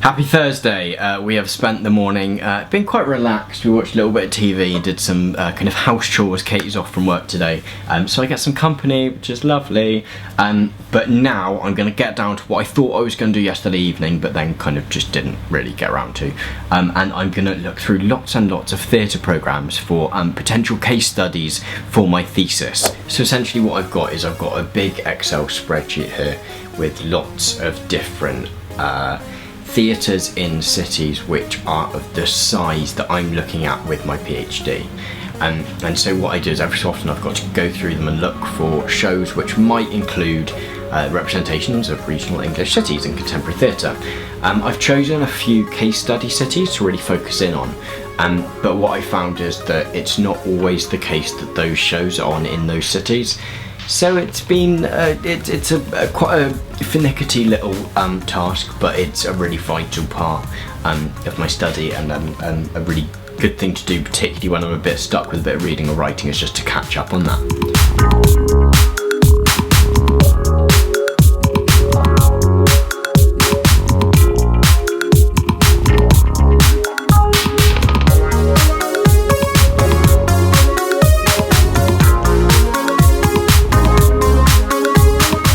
Happy Thursday. We have spent the morning been quite relaxed. We watched a little bit of TV and did some kind of house chores. Katie's off from work today, so I get some company, which is lovely. But now I'm going to get down to what I thought I was going to do yesterday evening, but then kind of just didn't really get around to. And I'm going to look through lots and lots of theatre programmes for potential case studies for my thesis. So essentially what I've got is I've got a big Excel spreadsheet here with lots of different theatres in cities which are of the size that I'm looking at with my PhD. And so what I do is every so often I've got to go through them and look for shows which might include representations of regional English cities in contemporary theatre. I've chosen a few case study cities to really focus in on, but what I found is that it's not always the case that those shows are on in those cities. So it's been it's quite a finicky little task, but it's a really vital part of my study, and a really good thing to do, particularly when I'm a bit stuck with a bit of reading or writing, is just to catch up on that.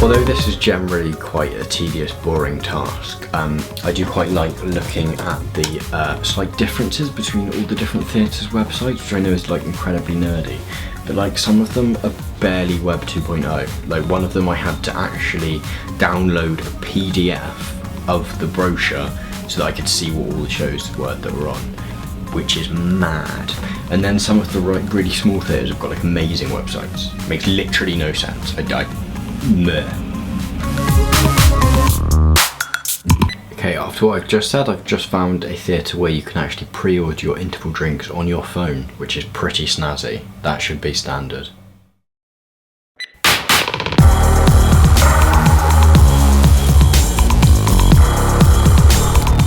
Although this is generally quite a tedious, boring task, I do quite like looking at the slight differences between all the different theatres websites, which I know is like incredibly nerdy, but like some of them are barely Web 2.0. Like one of them I had to actually download a PDF of the brochure so that I could see what all the shows were that were on, which is mad. And then some of the really small theatres have got like amazing websites. It makes literally no sense. Okay, after what I've just said, I've just found a theatre where you can actually pre-order your interval drinks on your phone, which is pretty snazzy. That should be standard.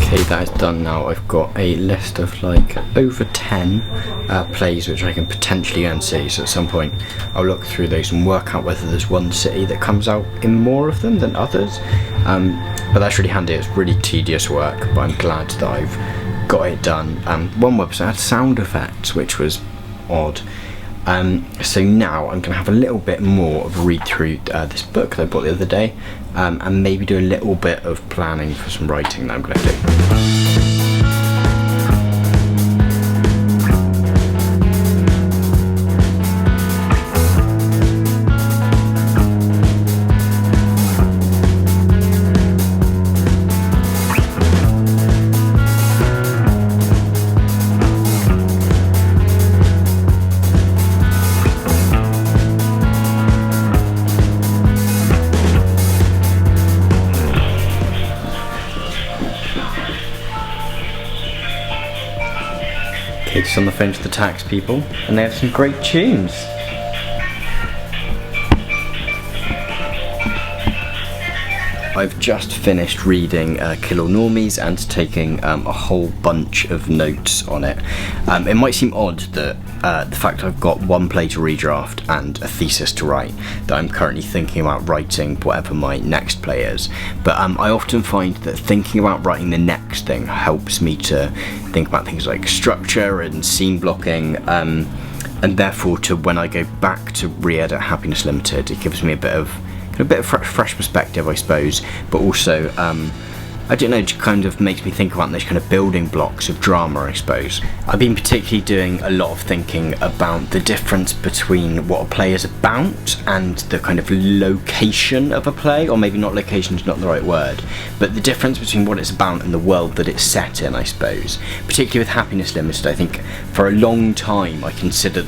Okay, that is done now. I've got a list of like over 10 plays which I can potentially go and see, so at some point I'll look through those and work out whether there's one city that comes out in more of them than others. But that's really handy. It's really tedious work, but I'm glad that I've got it done. One website had sound effects, which was odd. So now I'm going to have a little bit more of a read through this book that I bought the other day, and maybe do a little bit of planning for some writing that I'm going to do. Katie's on the phone to the tax people, and they have some great tunes. I've just finished reading Kill All Normies and taking a whole bunch of notes on it. It might seem odd that the fact I've got one play to redraft and a thesis to write, that I'm currently thinking about writing whatever my next play is, but I often find that thinking about writing the next thing helps me to think about things like structure and scene blocking, and therefore to when I go back to re-edit Happiness Limited, it gives me a bit of fresh perspective, I suppose, but also I don't know, it kind of makes me think about those kind of building blocks of drama, I suppose. I've been particularly doing a lot of thinking about the difference between what a play is about and the kind of location of a play, or maybe not location is not the right word, but the difference between what it's about and the world that it's set in, I suppose. Particularly with Happiness Limited, I think for a long time I considered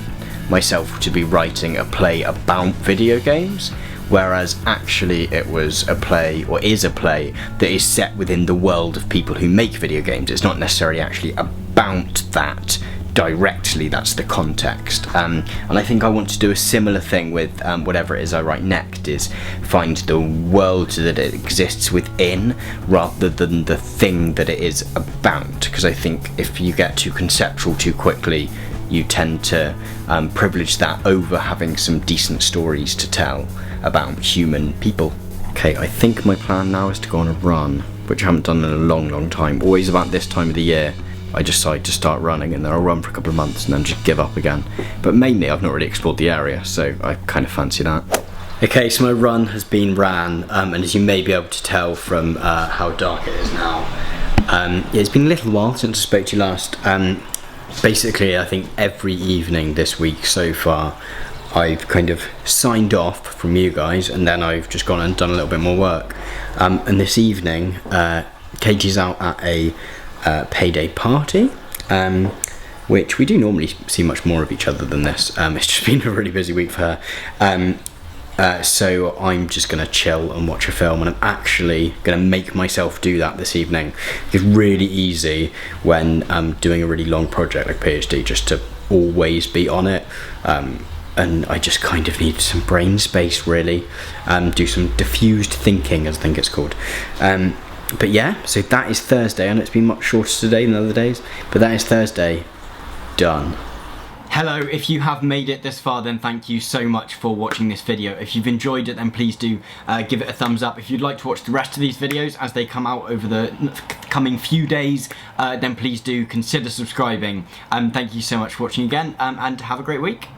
myself to be writing a play about video games, whereas actually it was a play, or is a play, that is set within the world of people who make video games. It's not necessarily actually about that directly, that's the context. And I think I want to do a similar thing with whatever it is I write next, is find the world that it exists within rather than the thing that it is about, because I think if you get too conceptual too quickly, you tend to privilege that over having some decent stories to tell about human people. Okay, I think my plan now is to go on a run which I haven't done in a long time. Always about this time of the year I decide to start running, and then I'll run for a couple of months and then just give up again. But mainly I've not really explored the area, so I kind of fancy that. Okay, so my run has been ran, and as you may be able to tell from how dark it is now, it's been a little while since I spoke to you last. Basically, I think every evening this week so far, I've kind of signed off from you guys, and then I've just gone and done a little bit more work. And this evening, Katie's out at a payday party, which we do normally see much more of each other than this. It's just been a really busy week for her. So I'm just going to chill and watch a film, and I'm actually going to make myself do that this evening. It's really easy when doing a really long project like PhD just to always be on it. And I just kind of need some brain space, really. Do some diffused thinking, as I think it's called. But yeah, so that is Thursday, and it's been much shorter today than other days, but that is Thursday. Done. Hello, if you have made it this far, then thank you so much for watching this video. If you've enjoyed it, then please do give it a thumbs up. If you'd like to watch the rest of these videos as they come out over the coming few days, then please do consider subscribing. Thank you so much for watching again, and have a great week.